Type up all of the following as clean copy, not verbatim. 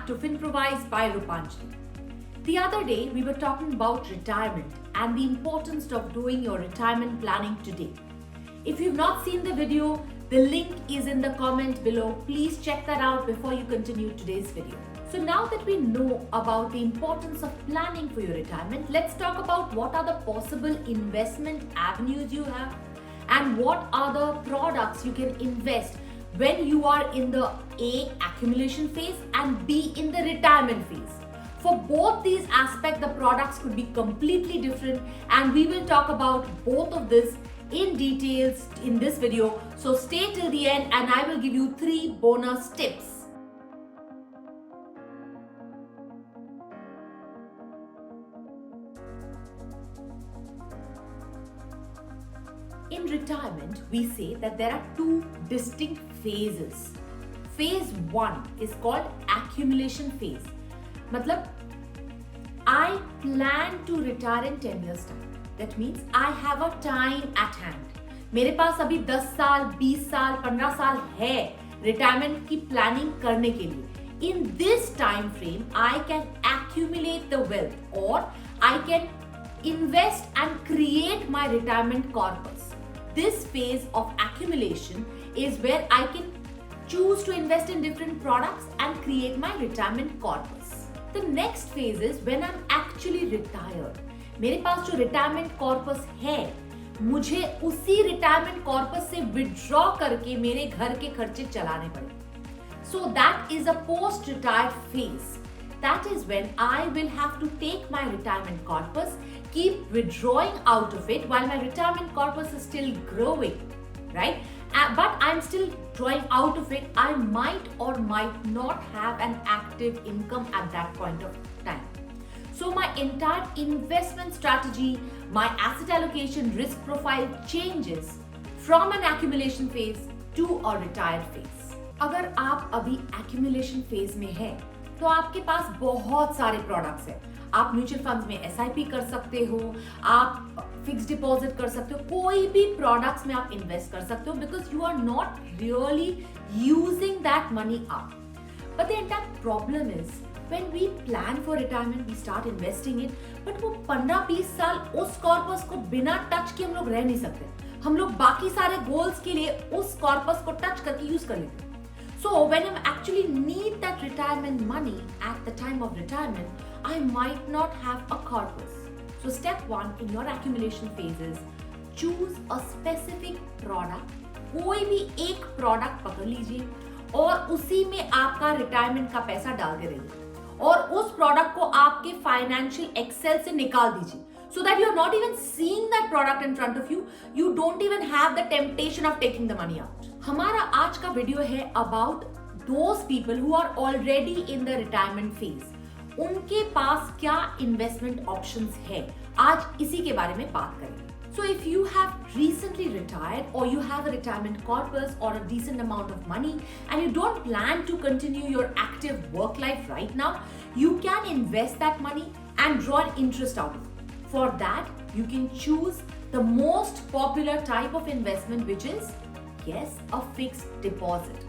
back to Finprovise by Rupanjali. The other day, we were talking about retirement and the importance of doing your retirement planning today. If you've not seen the video, the link is in the comment below. Please check that out before you continue today's video. So now that we know about the importance of planning for your retirement, let's talk about what are the possible investment avenues you have and what are the products you can invest when you are in the A, accumulation phase, and B, in the retirement phase. For both these aspects, the products could be completely different, and we will talk about both of this in details in this video. So stay till the end and I will give you 3 bonus tips. In retirement, we say that there are 2 distinct phases. Phase 1 is called accumulation phase. Matlab, I plan to retire in 10 years time. That means I have a time at hand. मेरे पास अभी 10 साल, 20 साल, 15 साल है retirement की planning करने के लिए. In this time frame, I can accumulate the wealth or I can invest and create my retirement corpus. This phase of accumulation is where I can choose to invest in different products and create my retirement corpus. The next phase is when I'm actually retired. मेरे पास जो retirement corpus है, मुझे उसी retirement corpus से withdraw करके मेरे घर के खर्चे चलाने पड़े. So that is a post-retired phase. That is when I will have to take my retirement corpus, keep withdrawing out of it while my retirement corpus is still growing, right? But I'm still drawing out of it. I might or might not have an active income at that point of time. So my entire investment strategy, my asset allocation risk profile changes from an accumulation phase to a retired phase. अगर आप अभी accumulation phase में हैं, तो आपके पास बहुत सारे products हैं. आप म्यूचुअल फंड्स में एसआईपी कर सकते हो, आप फिक्स डिपॉजिट कर सकते हो, कोई भी प्रोडक्ट्स में आप इन्वेस्ट कर सकते हो because you are not really using that money up. But the entire problem is when we plan for retirement we start investing it, but वो 15-20 साल उस कॉर्पस को बिना टच के हम लोग रह नहीं सकते. हम लोग बाकी सारे गोल्स के लिए उस कॉर्पस को टच करके यूज कर लेते हैं. So when I actually need that retirement money at the time of retirement, I might not have a corpus. So step 1 in your accumulation phase is choose a specific product. कोई भी एक product पकड़ लीजिए और उसी में आपका retirement का पैसा डाल दे रहिए और उस product को आपके financial excel से निकाल दीजिए. So that you are not even seeing that product in front of you. You don't even have the temptation of taking the money out. हमारा आज का वीडियो है about those people who are already in the retirement phase. उनके पास क्या investment options है, आज इसी के बारे में बात करेंगे. So if you have recently retired or you have a retirement corpus or a decent amount of money and you don't plan to continue your active work life right now, you can invest that money and draw an interest out of it. For that, you can choose the most popular type of investment, which is, yes, a fixed deposit.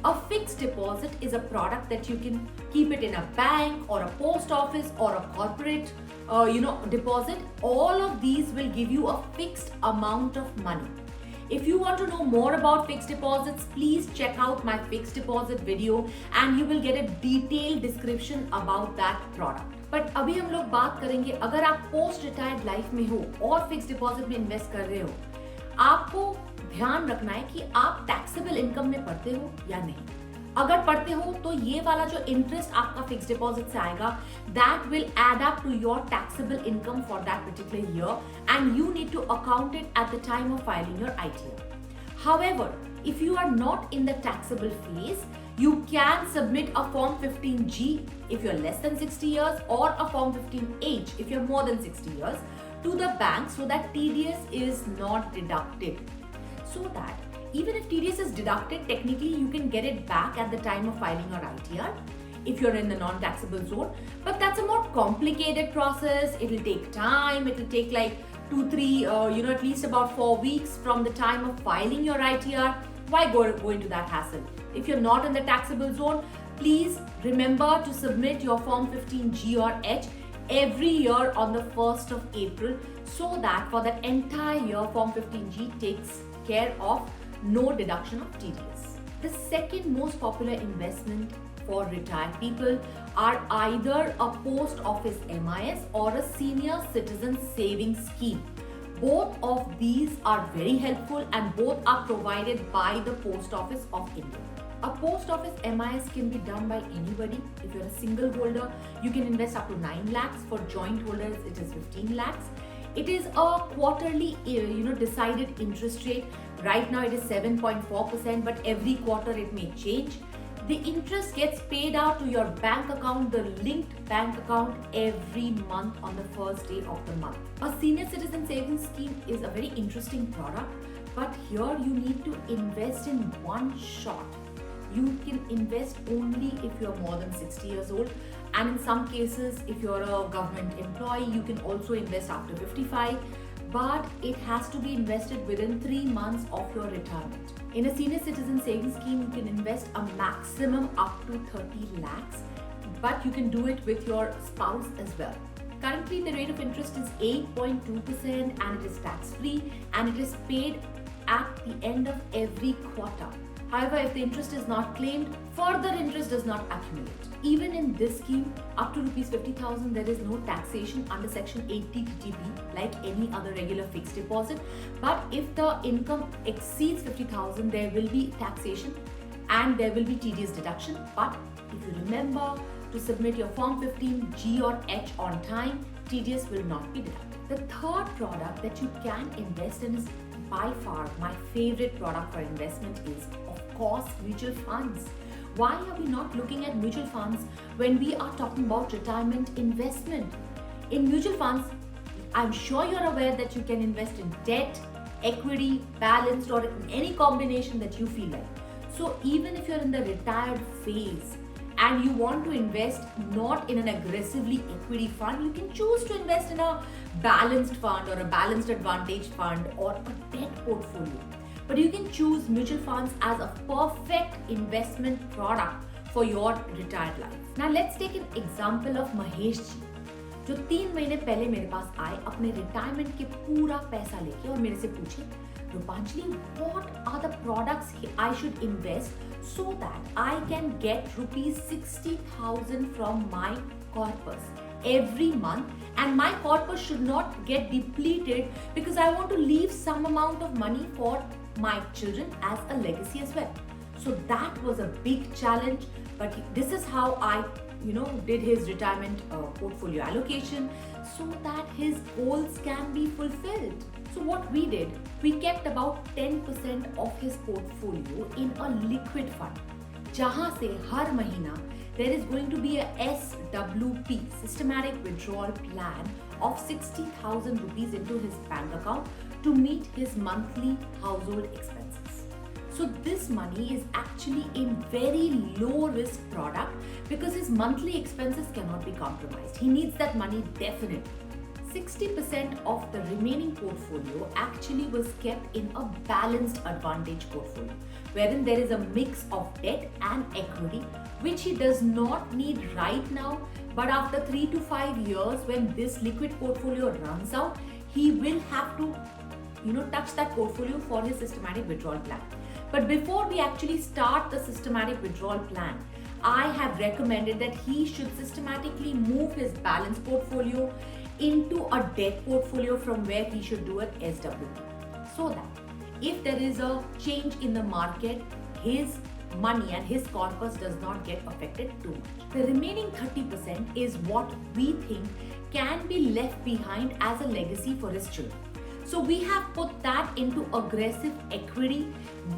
A fixed deposit is a product that you can keep it in a bank or a post office or a corporate, deposit. All of these will give you a fixed amount of money. If you want to know more about fixed deposits, please check out my fixed deposit video and you will get a detailed description about that product. But अभी हम लोग बात करेंगे अगर आप post retired life में हो और फिक्स डिपॉजिट में इन्वेस्ट कर रहे हो, आपको ध्यान रखना है कि आप टैक्सेबल इनकम में पढ़ते हो या नहीं. अगर पढ़ते हो तो ये वाला जो इंटरेस्ट आपका फिक्स डिपॉजिट से आएगा, that will add up to your taxable income for that particular year and you need to account it at the time of filing your ITR. However, if you are not in the taxable phase, you can submit a Form 15G if you're less than 60 years or a Form 15H if you're more than 60 years to the bank so that TDS is not deducted. So that even if TDS is deducted, technically you can get it back at the time of filing your ITR if you're in the non-taxable zone. But that's a more complicated process. It'll take time. It'll take like 2-3, at least about 4 weeks from the time of filing your ITR. Why go into that hassle? If you're not in the taxable zone, please remember to submit your Form 15G or H every year on the 1st of April, so that for the entire year Form 15G takes care of no deduction of TDS. The second most popular investment for retired people are either a post office MIS or a senior citizen savings scheme. Both of these are very helpful and both are provided by the Post Office of India. A post office MIS can be done by anybody. If you're a single holder, you can invest up to 9 lakhs. For joint holders, it is 15 lakhs. It is a quarterly, decided interest rate. Right now it is 7.4%, but every quarter it may change. The interest gets paid out to your bank account, the linked bank account, every month on the first day of the month. A senior citizen savings scheme is a very interesting product, but here you need to invest in one shot. You can invest only if you're more than 60 years old, and in some cases, if you're a government employee, you can also invest after 55, but it has to be invested within 3 months of your retirement. In a senior citizen savings scheme, you can invest a maximum up to 30 lakhs, but you can do it with your spouse as well. Currently, the rate of interest is 8.2% and it is tax-free and it is paid at the end of every quarter. However, if the interest is not claimed, further interest does not accumulate. Even in this scheme, up to Rs 50,000, there is no taxation under Section 80 TTB like any other regular fixed deposit. But if the income exceeds 50,000, there will be taxation and there will be TDS deduction. But if you remember to submit your Form 15G or H on time, TDS will not be deducted. The third product that you can invest in is by far my favorite product for investment is, of course, mutual funds. Why are we not looking at mutual funds when we are talking about retirement investment? In mutual funds, I'm sure you're aware that you can invest in debt, equity, balanced, or in any combination that you feel like. So even if you're in the retired phase and you want to invest not in an aggressively equity fund, you can choose to invest in a balanced fund or a balanced advantage fund or a debt portfolio. But you can choose mutual funds as a perfect investment product for your retired life. Now let's take an example of Mahesh ji, जो 3 महीने पहले मेरे पास आए अपने retirement के पूरा पैसा लेके और मेरे से पूछे, Rupanjali, what are the products I should invest so that I can get rupees 60,000 from my corpus every month, and my corpus should not get depleted because I want to leave some amount of money for my children as a legacy as well. So that was a big challenge, but this is how I did his retirement portfolio allocation so that his goals can be fulfilled. So what we did, we kept about 10% of his portfolio in a liquid fund, जहाँ से हर महीना there is going to be a SWP, systematic withdrawal plan of 60,000 rupees into his bank account to meet his monthly household expenses. So this money is actually a very low risk product because his monthly expenses cannot be compromised. He needs that money definitely. 60% of the remaining portfolio actually was kept in a balanced advantage portfolio, wherein there is a mix of debt and equity, which he does not need right now, but after 3 to 5 years, when this liquid portfolio runs out, he will have to touch that portfolio for his systematic withdrawal plan. But before we actually start the systematic withdrawal plan, I have recommended that he should systematically move his balanced portfolio into a debt portfolio from where he should do an SWP, so that if there is a change in the market, his money and his corpus does not get affected too much. The remaining 30% is what we think can be left behind as a legacy for his children. So we have put that into aggressive equity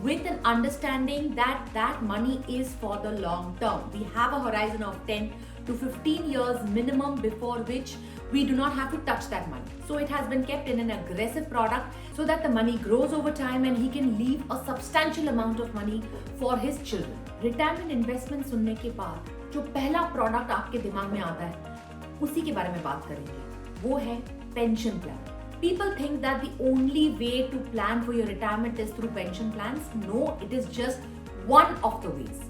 with an understanding that that money is for the long term. We have a horizon of 10 to 15 years minimum before which we do not have to touch that money. So it has been kept in an aggressive product so that the money grows over time and he can leave a substantial amount of money for his children. Retirement investment सुनने के बाद जो पहला product आपके दिमाग में आता है उसी के बारे में बात करेंगे, वो है pension plan. People think that the only way to plan for your retirement is through pension plans. No, it is just one of the ways.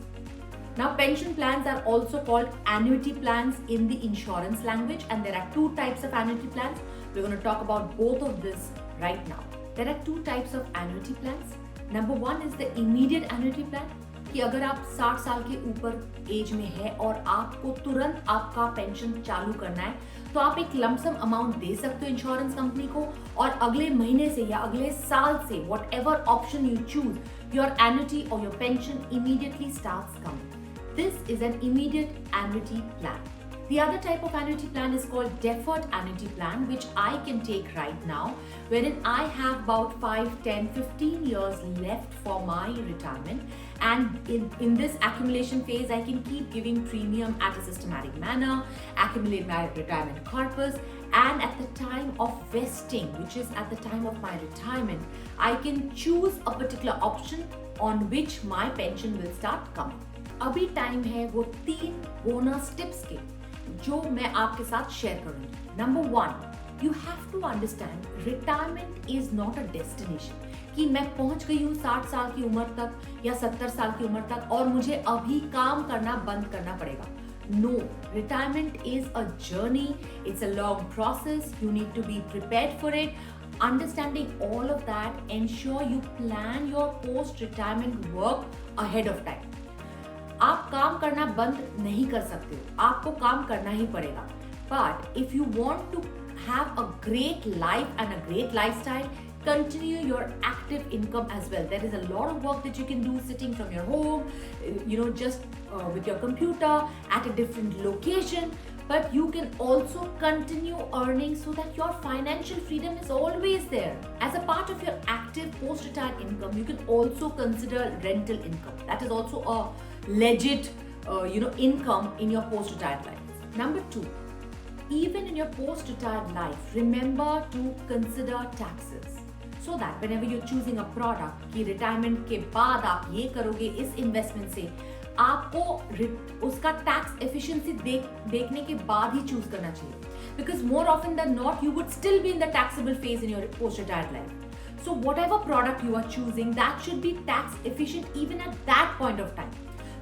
Now, pension plans are also called annuity plans in the insurance language, and there are two types of annuity plans. We're going to talk about both of this right now. There are two types of annuity plans. Number one is the immediate annuity plan, कि अगर आप 60 साल के ऊपर as में है और आपको तुरंत आपका पेंशन चालू करना है, तो आप एक लमसम अमाउंट दे सकते हो इंश्योरेंस कंपनी को, और अगले महीने से या अगले साल से whatever option you choose, your annuity or your pension immediately starts coming. This is an immediate annuity plan. The other type of annuity plan is called deferred annuity plan, which I can take right now, wherein I have about 5, 10, 15 years left for my retirement. And in this accumulation phase, I can keep giving premium at a systematic manner, accumulate my retirement corpus, and at the time of vesting, which is at the time of my retirement, I can choose a particular option on which my pension will start coming. अभी time है वो 3 bonus tips के जो मैं आपके साथ share करूंगी. Number 1, you have to understand retirement is not a destination, कि मैं पहुंच गई हूँ 60 साल की उम्र तक या 70 साल की उम्र तक और मुझे अभी काम करना बंद करना पड़ेगा. No, retirement is a journey. It's a long process. You need to be prepared for it. Understanding all of that, ensure you plan your post-retirement work ahead of time. आप काम करना बंद नहीं कर सकते हो, आपको काम करना ही पड़ेगा. But if you want to have a great life and a great lifestyle, continue your active income as well. There is a lot of work that you can do sitting from your home, just with your computer at a different location. But you can also continue earning so that your financial freedom is always there. As a part of your active post-retired income, you can also consider rental income. That is also a legit, income in your post-retired life. Number 2, even in your post-retired life, remember to consider taxes. So that whenever you're choosing a product, कि retirement के बाद आप ये करोगे इस investment से, आपको उसका टैक्स एफिशिएंसी देखने के बाद ही चूज करना चाहिए. Because more often than not, you would still be in the taxable phase in your post-retired life. So whatever product you are choosing, that should be tax efficient even at that point of time.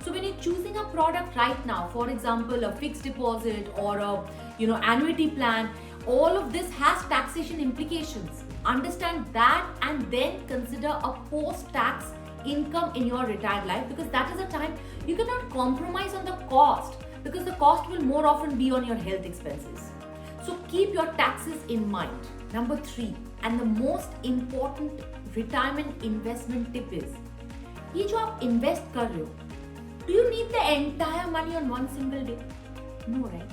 So when you're choosing a product right now, for example, a fixed deposit or a annuity plan, all of this has taxation implications. Understand that and then consider a post-tax income in your retired life, because that is a time you cannot compromise on the cost, because the cost will more often be on your health expenses. So keep your taxes in mind. Number 3, and the most important retirement investment tip is, ये जो आप invest कर रहे हो, do you need the entire money on one single day? No, right?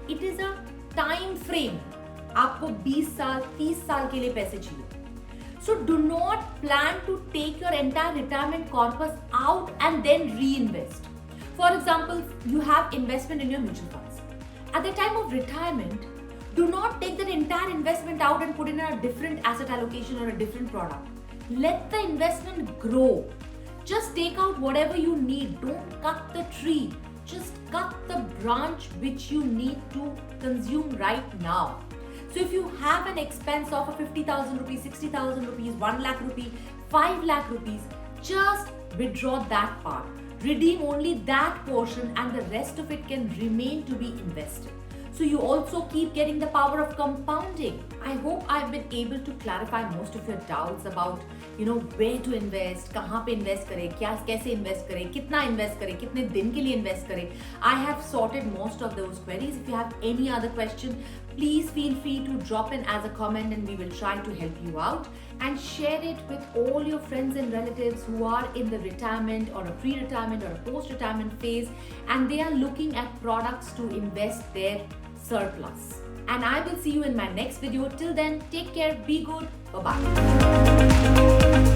It is a time frame. आपको 20 साल 30 साल के लिए पैसे चाहिए. So do not plan to take your entire retirement corpus out and then reinvest. For example, you have investment in your mutual funds. At the time of retirement, do not take that entire investment out and put in a different asset allocation or a different product. Let the investment grow. Just take out whatever you need. Don't cut the tree. Just cut the branch which you need to consume right now. So if you have an expense of 50,000 rupees, 60,000 rupees, 1 lakh rupee, 5 lakh rupees, just withdraw that part. Redeem only that portion and the rest of it can remain to be invested. So you also keep getting the power of compounding. I hope I've been able to clarify most of your doubts about, where to invest, कहाँ पे invest करें, कैसे invest करें, कितना invest करें, कितने दिन के लिए invest करें. I have sorted most of those queries. If you have any other question, please feel free to drop in as a comment and we will try to help you out. And share it with all your friends and relatives who are in the retirement or a pre-retirement or a post-retirement phase, and they are looking at products to invest their surplus. And I will see you in my next video. Till then, take care, be good, bye-bye.